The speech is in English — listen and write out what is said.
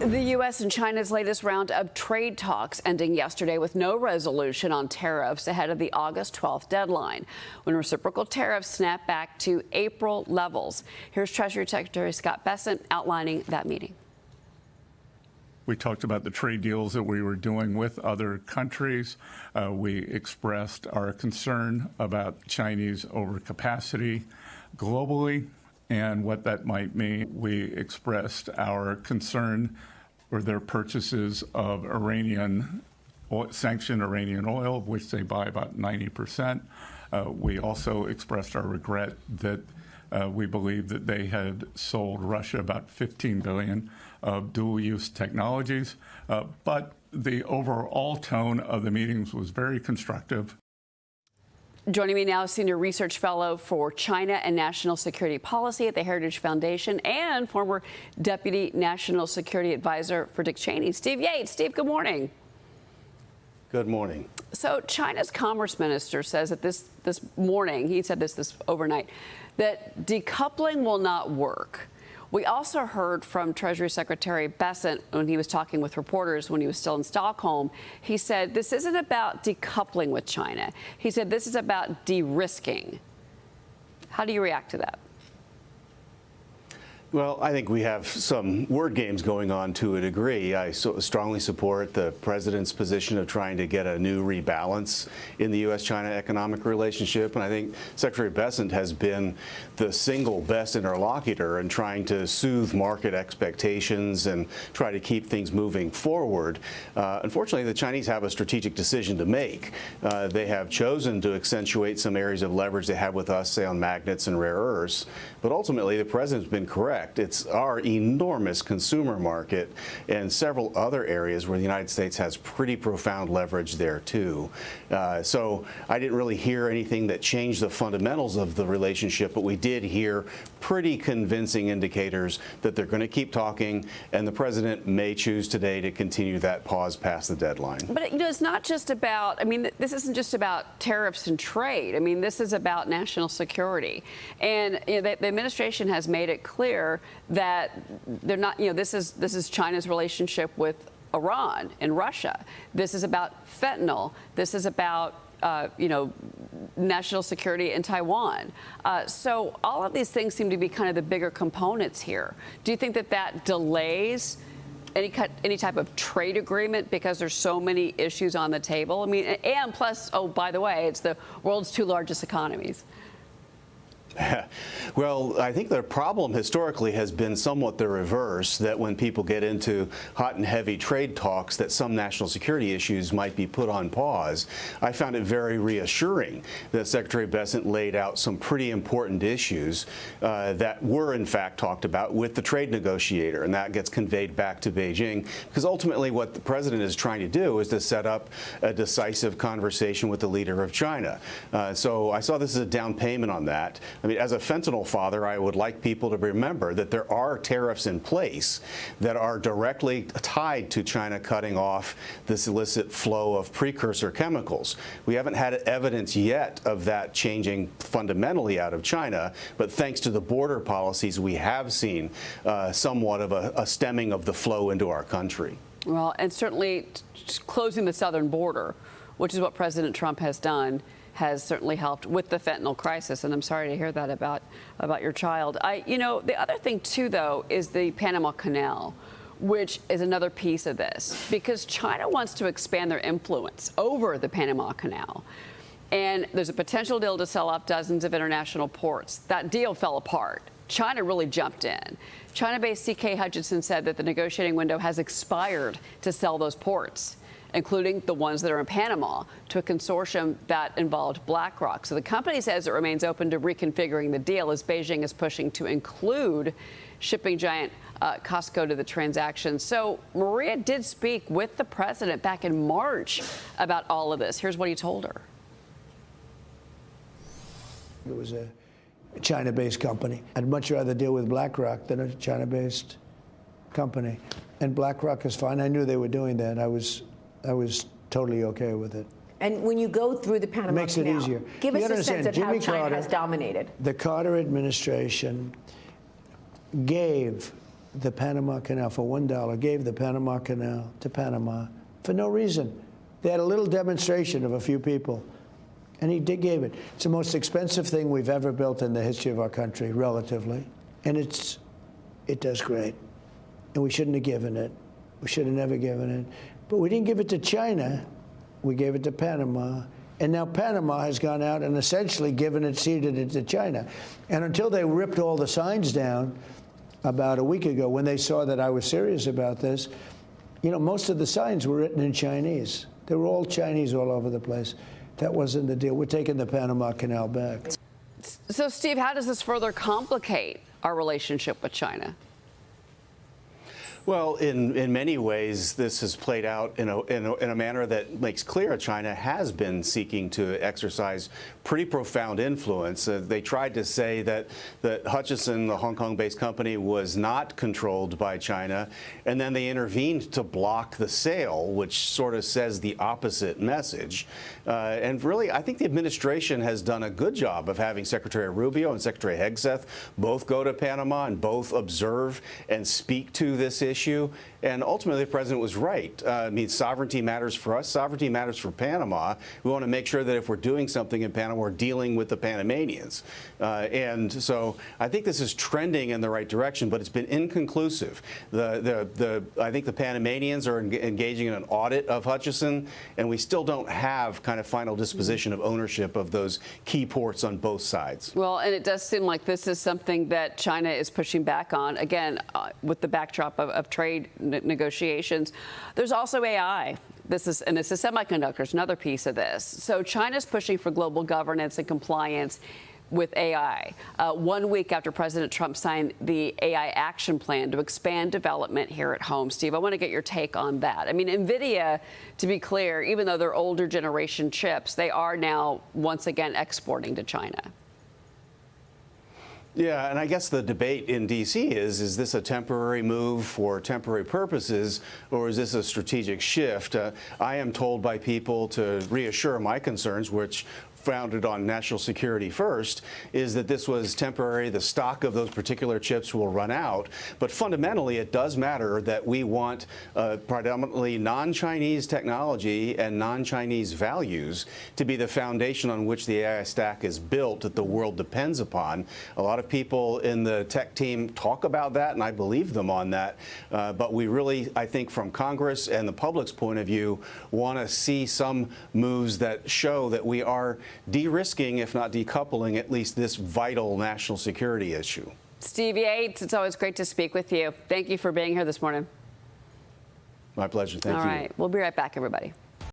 The U.S. and China's latest round of trade talks ending yesterday with no resolution on tariffs ahead of the August 12th deadline, when reciprocal tariffs snap back to April levels. Here's Treasury Secretary Scott Bessent outlining that meeting. We talked about the trade deals that we were doing with other countries. We expressed our concern about Chinese overcapacity globally and what that might mean. We expressed our concern for their purchases of sanctioned Iranian oil, of which they buy about 90%. We also expressed our regret that we believe that they had sold Russia about $15 billion of dual-use technologies. But the overall tone of the meetings was very constructive. Joining me now, Senior Research Fellow for China and National Security Policy at the Heritage Foundation and former Deputy National Security Advisor for Dick Cheney, Steve Yates. Steve, good morning. Good morning. So China's Commerce Minister says that this morning, he said this overnight, that decoupling will not work. We also heard from Treasury Secretary Bessent when he was talking with reporters when he was still in Stockholm. He said this isn't about decoupling with China. He said this is about de-risking. How do you react to that? Well, I think we have some word games going on to a degree. I strongly support the president's position of trying to get a new rebalance in the U.S.-China economic relationship. And I think Secretary Bessent has been the single best interlocutor in trying to soothe market expectations and try to keep things moving forward. Unfortunately, the Chinese have a strategic decision to make. They have chosen to accentuate some areas of leverage they have with us, say on magnets and rare earths. But ultimately, the president's been correct. It's our enormous consumer market and several other areas where the United States has pretty profound leverage there, too. So I didn't really hear anything that changed the fundamentals of the relationship, but we did hear pretty convincing indicators that they're going to keep talking, and the president may choose today to continue that pause past the deadline. But, you know, it's not just about, I mean, this isn't just about tariffs and trade. I mean, this is about national security. And you know, the administration has made it clear that they're not, you know, this is China's relationship with Iran and Russia. This is about fentanyl. This is about, you know, national security in Taiwan. So all of these things seem to be kind of the bigger components here. Do you think that that delays any type of trade agreement because there's so many issues on the table? I mean, and plus, oh, by the way, it's the world's two largest economies. Well, I think the problem historically has been somewhat the reverse, that when people get into hot and heavy trade talks, that some national security issues might be put on pause. I found it very reassuring that Secretary Bessent laid out some pretty important issues that were in fact talked about with the trade negotiator, and that gets conveyed back to Beijing, because ultimately what the president is trying to do is to set up a decisive conversation with the leader of China. So I saw this as a down payment on that. I mean, as a fentanyl father, I would like people to remember that there are tariffs in place that are directly tied to China cutting off this illicit flow of precursor chemicals. We haven't had evidence yet of that changing fundamentally out of China, but thanks to the border policies, we have seen somewhat of a stemming of the flow into our country. Well, and certainly closing the southern border, which is what President Trump has done, has certainly helped with the fentanyl crisis, and I'm sorry to hear that about your child. You know, the other thing too, though, is the Panama Canal, which is another piece of this, because China wants to expand their influence over the Panama Canal, and there's a potential deal to sell off dozens of international ports. That deal fell apart. China really jumped in. China-based C.K. Hutchinson said that the negotiating window has expired to sell those ports, including the ones that are in Panama, to a consortium that involved BlackRock. So the company says it remains open to reconfiguring the deal as Beijing is pushing to include shipping giant Costco to the transaction. So Maria did speak with the president back in March about all of this. Here's what he told her. It was a China-based company. I'd much rather deal with BlackRock than a China-based company. And BlackRock is fine. I knew they were doing that. I was totally okay with it. And when you go through the Panama Canal, makes it easier. Give us a sense of how China has dominated. The Carter administration gave the Panama Canal for $1, gave the Panama Canal to Panama for no reason. They had a little demonstration of a few people, and he gave it. It's the most expensive thing we've ever built in the history of our country, relatively, and it does great. And we shouldn't have given it. We should have never given it. But we didn't give it to China. We gave it to Panama. And now Panama has gone out and essentially ceded it to China. And until they ripped all the signs down about a week ago, when they saw that I was serious about this, most of the signs were written in Chinese. They were all Chinese all over the place. That wasn't the deal. We're taking the Panama Canal back. So, Steve, how does this further complicate our relationship with China? Well, in many ways, this has played out in a manner that makes clear China has been seeking to exercise pretty profound influence. They tried to say that Hutchison, the Hong Kong-based company, was not controlled by China, and then they intervened to block the sale, which sort of says the opposite message. And really, I think the administration has done a good job of having Secretary Rubio and Secretary Hegseth both go to Panama and both observe and speak to this issue. And ultimately, the president was right. I mean, sovereignty matters for us. Sovereignty matters for Panama. We want to make sure that if we're doing something in Panama, we're dealing with the Panamanians. And so I think this is trending in the right direction, but it's been inconclusive. I think the Panamanians are engaging in an audit of Hutchison, and we still don't have kind of final disposition of ownership of those key ports on both sides. Well, and it does seem like this is something that China is pushing back on, again, with the backdrop of trade negotiations. There's also AI. This is semiconductors, another piece of this. So China's pushing for global governance and compliance with AI. 1 week after President Trump signed the AI action plan to expand development here at home. Steve, I want to get your take on that. I mean, NVIDIA, to be clear, even though they're older generation chips, they are now once again exporting to China. Yeah, and I guess the debate in D.C. is this a temporary move for temporary purposes, or is this a strategic shift? I am told by people to reassure my concerns, which founded on national security first, is that this was temporary. The stock of those particular chips will run out. But fundamentally, it does matter that we want predominantly non-Chinese technology and non-Chinese values to be the foundation on which the AI stack is built, that the world depends upon. A lot of people in the tech team talk about that, and I believe them on that. But we really, I think, from Congress and the public's point of view, want to see some moves that show that we are de-risking, if not decoupling, at least this vital national security issue. Steve Yates, it's always great to speak with you. Thank you for being here this morning. My pleasure. Thank you. All right. We'll be right back, everybody.